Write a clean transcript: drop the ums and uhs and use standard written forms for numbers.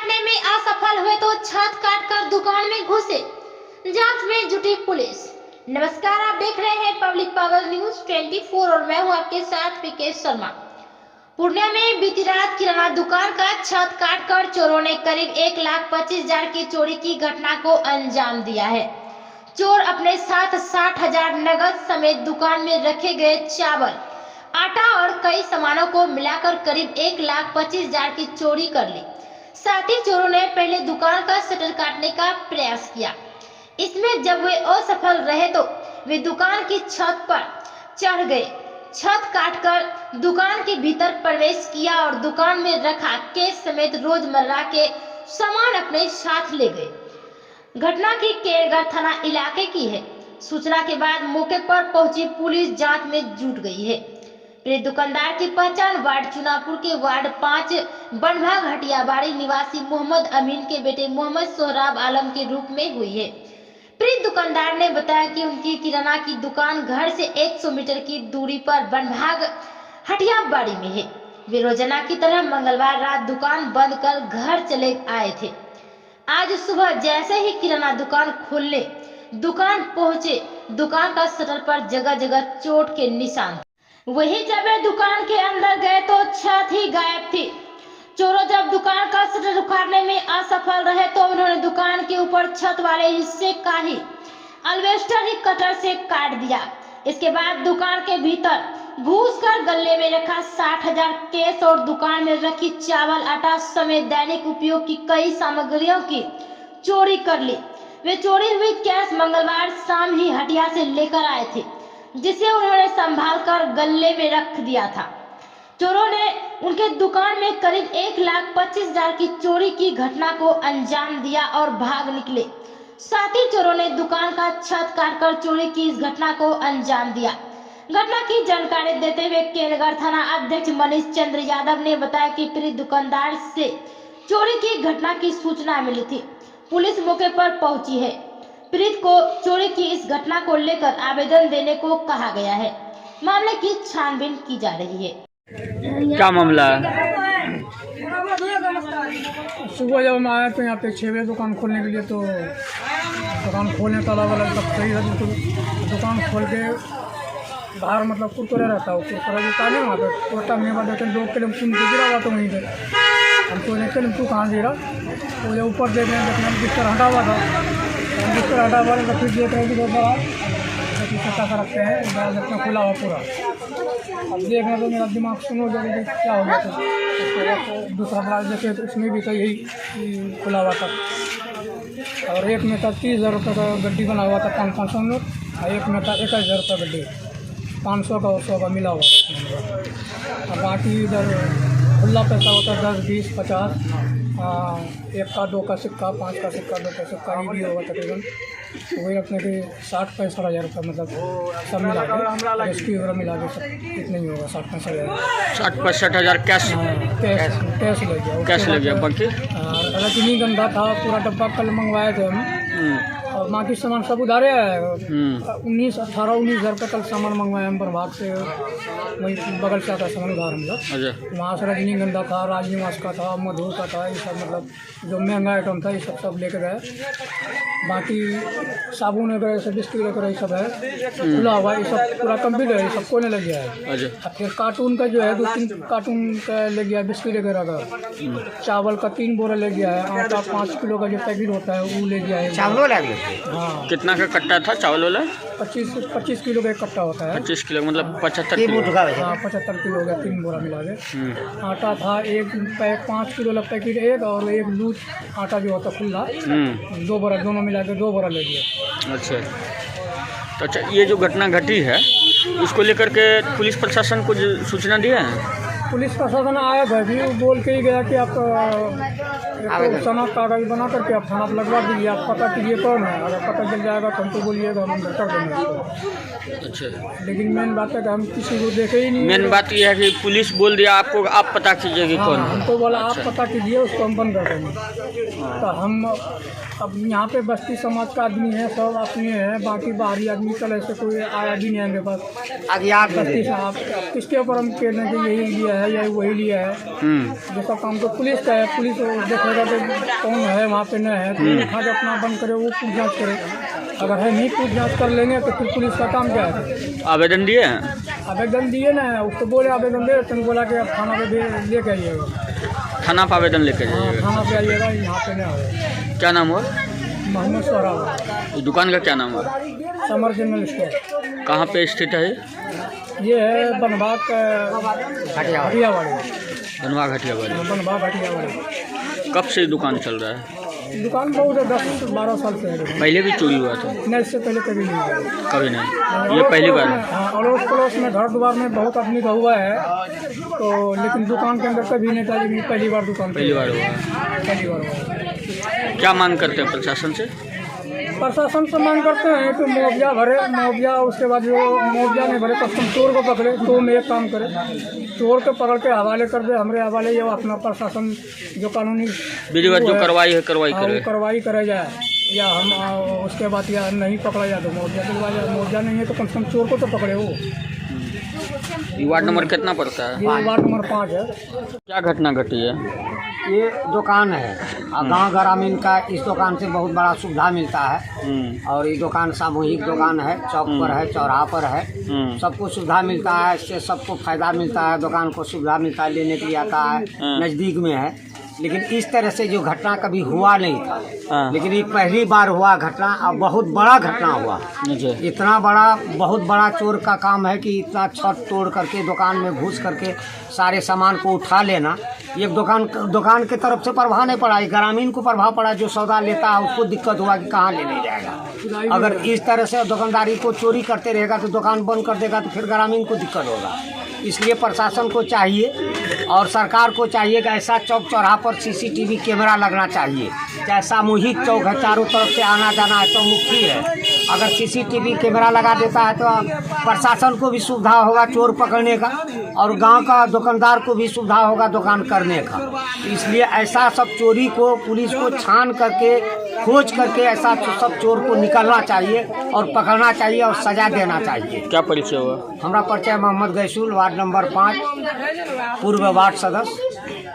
काटने में असफल हुए तो छत काटकर दुकान में घुसे, जांच में जुटी पुलिस। नमस्कार, आप देख रहे हैं पब्लिक पावर न्यूज 24 और मैं हूं आपके साथ पीके शर्मा। पूर्णिया में बीती रात किराना दुकान का छत काटकर चोरों ने करीब 1,25,000 की चोरी की घटना को अंजाम दिया है। चोर अपने साथ 60,000 नगद समेत दुकान में रखे गए चावल, आटा और कई सामानों को मिलाकर करीब 1,25,000 की चोरी कर ली। साथ ही चोरों ने पहले दुकान का शटर काटने का प्रयास किया। इसमें जब वे असफल रहे तो वे दुकान की छत पर चढ़ गए। छत काटकर दुकान के भीतर प्रवेश किया और दुकान में रखा केस समेत रोजमर्रा के सामान अपने साथ ले गए। घटना की केरगढ़ थाना इलाके की है। सूचना के बाद मौके पर पहुंची पुलिस जांच में जुट गई है। पीड़ित दुकानदार की पहचान वार्ड चुनापुर के वार्ड 5 बनभाग हटियाबाड़ी निवासी मोहम्मद अमीन के बेटे मोहम्मद सोहराब आलम के रूप में हुई है। पीड़ित दुकानदार ने बताया कि उनकी किराना की दुकान घर से 100 मीटर की दूरी पर बनभाग हटियाबाड़ी में है। वे रोजाना की तरह मंगलवार रात दुकान बंद कर घर चले आए थे। आज सुबह जैसे ही किराना दुकान खोलने दुकान पहुंचे, दुकान का शटर पर जगह जगह चोट के निशान। वही जब वे दुकान के अंदर गए तो छत ही गायब थी। चोरों जब दुकान का शटर उखाड़ने में असफल रहे तो उन्होंने दुकान के ऊपर छत वाले हिस्से का ही अल्वेस्टर ही कटर से काट दिया। इसके बाद दुकान के भीतर घुसकर गल्ले में रखा 60,000 केस और दुकान में रखी चावल, आटा समेत दैनिक उपयोग की कई सामग्रियों की चोरी कर ली। वे चोरी हुई कैश मंगलवार शाम ही हटिया से लेकर आए थे, जिसे उन्होंने संभाल कर गल्ले में रख दिया था। चोरों ने उनके दुकान में करीब 1,25,000 की चोरी की घटना को अंजाम दिया और भाग निकले। साथ ही चोरों ने दुकान का छत काटकर चोरी की इस घटना को अंजाम दिया। घटना की जानकारी देते हुए केरगढ़ थाना अध्यक्ष मनीष चंद्र यादव ने बताया कि पीड़ित दुकानदार से चोरी की घटना की सूचना मिली थी। पुलिस मौके पर पहुंची है। पीड़ित को चोरी की इस घटना को लेकर आवेदन देने को कहा गया है। मामले की छानबीन की जा रही है। क्या मामला है? सुबह जब हम आए तो यहाँ पे 6 बजे दुकान खोलने के लिए, तो दुकान खोलने ताला वाला सब सही है। तो दुकान खोल के बाहर मतलब कुरकुरे रहता है, कुरकुरा जो ताले वहाँ पे टोटा में बाद 2 किलो खून गिरा हुआ तो वहीं पर हमको देखते तू कहाँ गिरा, तो जब ऊपर देख रहे हैं देखने बिस्तर हटा हुआ था, बिस्तर हटा हुआ तो फिर देख रहे हैं कि पता कर रखते हैं देखना खुला हुआ पूरा। अब देख रहे तो मेरा दिमाग सुनो जब क्या हो गया, तो दूसरा ब्लाउज देखे तो उसमें भी यही खुला हुआ था। और एक में था 30,000 रुपये का गड्डी बना हुआ था, 500 नोट, और एक में था 21,000 रुपये गड्डी, 500 का 100 का मिला हुआ था। और बाकी इधर खुला पैसा होता है 10, 20, 50, 1 का 2 का सिक्का, 5 का सिक्का, 2 का सिक्का, ये भी होगा तकरीबन वही अपने के 60-65,000 रुपये मतलब सब मिला के एसपी वगैरह मिला के सब इतना ही होगा 60-65,000। 60-65,000 कैश कैश ले गया, कैश ले गया। बाकी रजनीगंधा था पूरा डब्बा, कल मंगवाए थे हम, और बाकी सामान सब उधारे आया है। 19,000 रुपये कल सामान मंगवाए हम प्रभाग से, वही बगल से आता सामान उधार हम लोग। वहाँ से रजनीगंधा था, राजनिवास का था, मधु का था, ये सब मतलब जो महंगा आइटम था ये सब लेके गए। बाकी साबुन वगैरह सब बिस्किट वगैरह सब है खुला हुआ, ये सब पूरा कम्प्लीट है, ये सब कोने लग गया है। और फिर कार्टून का जो है 2-3 कार्टून का ले गया, बिस्किट वगैरह का, चावल का 3 बोरा ले गया है, आटा 5 किलो का जो पैकेट होता है वो ले गया है। चावल लग गया? हाँ। कितना का कट्टा था चावल वाला? 25 किलो का एक कट्टा होता है। 25 किलो मतलब 75 किलो। हाँ, 75 किलो हो गया, 3 बोरा मिला के। आटा था 5 किलो का पैकेट एक, और एक लूज आटा जो होता खुला 2 बोरा, दोनों मिला के 2 बोरा ले गया। अच्छा, तो अच्छा ये जो घटना घटी है इसको लेकर के पुलिस प्रशासन को सूचना दिया है? पुलिस प्रशासन आया था भी, वो बोल के ही गया कि आप शनाख्त कागज बना करके आप थाना पर लगवा दीजिए, आप पता कीजिए कौन है, अगर पता चल जाएगा तो हमको बोलिएगा, हम अंदर कर देंगे उसको। अच्छा, लेकिन मेन बात है कि हम किसी को देखे ही नहीं। मेन बात यह है कि पुलिस बोल दिया आपको, आप पता कीजिए कि कौन है। हमको बोला आप पता कीजिए, उसको हम बंद कर देंगे। तो हम अब यहाँ पे बस्ती समाज का आदमी है, सब अपने हैं, बाकी बाहरी आदमी कल ऐसे कोई आया भी नहीं हमारे पास। आगे आप बस्ती से आप किसके ऊपर हम कहने के यही लिया है या वही लिया है। दूसरा काम तो पुलिस का है, पुलिस देखेगा तो कौन है वहाँ पे न है, तो उठा के अपना बंद करे, वो पूछ जाँच करे। अगर है नहीं पूछ जाँच कर लेंगे तो फिर पुलिस का काम क्या है। आवेदन दिए हैं? आवेदन दिए ना, उसको बोले आवेदन दे, तुम बोला कि आप थाना पे लेके आइएगा। थाना पर आवेदन लेके जाइएगा? थाना पे आइएगा, यहाँ पे नहीं आएगा। क्या नाम हुआ? मोहम्मद सोहराब। दुकान का क्या नाम हुआ? Summer general store. कहाँ पे स्थित है? ये है बनबाग घटियावाड़ी। बनवा घटियावाड़ी। बनबाग घटियावाड़ी। कब से दुकान चल रहा है? दुकान बहुत है, 10-12 साल से है। पहले भी चोरी हुआ था? नहीं, इससे पहले कभी नहीं हुआ। कभी नहीं, ये पहली बार है? हाँ, अड़ोस पड़ोस में घर द्वार में बहुत आदमी का हुआ है, तो लेकिन दुकान के अंदर कभी नहीं था। लेकिन पहली बार दुकान पहली बार हुआ? पहली बार हुआ। क्या मांग करते हैं प्रशासन से? प्रशासन से मांग करते हैं कि मुआवजा भरे, मुआवजा, उसके बाद जो मुआवजा नहीं भरे तो चोर को पकड़े, तो में एक काम करे, चोर को पकड़ के हवाले कर दे, हमारे हवाले ये अपना प्रशासन जो कानूनी विधिवत जो कार्रवाई है कार्रवाई करे, कार्रवाई करे जाए, या हम उसके बाद या नहीं पकड़ा जाए तो मुआवजा दिलवा जाए। मुआवजा नहीं है तो कम से कम चोर को तो पकड़े। वो वार्ड नंबर कितना पड़ता है? ये वार्ड नंबर 5 है। क्या घटना घटी है? ये दुकान है और गांव ग्रामीण का इस दुकान से बहुत बड़ा सुविधा मिलता है। और ये दुकान सामूहिक दुकान है, चौक पर है, चौराहा पर है, सबको सुविधा मिलता है, इससे सबको फायदा मिलता है, दुकान को सुविधा मिलता है, लेने के लिए आता है, नज़दीक में है। लेकिन इस तरह से जो घटना कभी हुआ नहीं था, लेकिन ये पहली बार हुआ घटना, और बहुत बड़ा घटना हुआ। इतना बड़ा, बहुत बड़ा चोर का काम है कि इतना छत तोड़ करके दुकान में घुस करके सारे सामान को उठा लेना। ये दुकान के तरफ से प्रभाव नहीं पड़ा, ये ग्रामीण को प्रभाव पड़ा। जो सौदा लेता है उसको दिक्कत हुआ कि कहाँ लेने जाएगा। अगर इस तरह से दुकानदारी को चोरी करते रहेगा तो दुकान बंद कर देगा, तो फिर ग्रामीण को दिक्कत होगा। इसलिए प्रशासन को चाहिए और सरकार को चाहिए कि ऐसा चौक चौराहा पर सीसीटीवी कैमरा लगना चाहिए। चाहे सामूहिक चौक है, चारों तरफ से आना जाना है, तो मुक्ति है। अगर सीसीटीवी कैमरा लगा देता है तो प्रशासन को भी सुविधा होगा चोर पकड़ने का, और गांव का दुकानदार को भी सुविधा होगा दुकान करने का। इसलिए ऐसा सब चोरी को पुलिस को छान करके, खोज करके ऐसा सब चोर को निकलना चाहिए और पकड़ना चाहिए और सजा देना चाहिए। क्या परिचय हुआ? हमारा परिचय मोहम्मद गैसूल, वार्ड नंबर 5, पूर्व वार्ड सदस्य।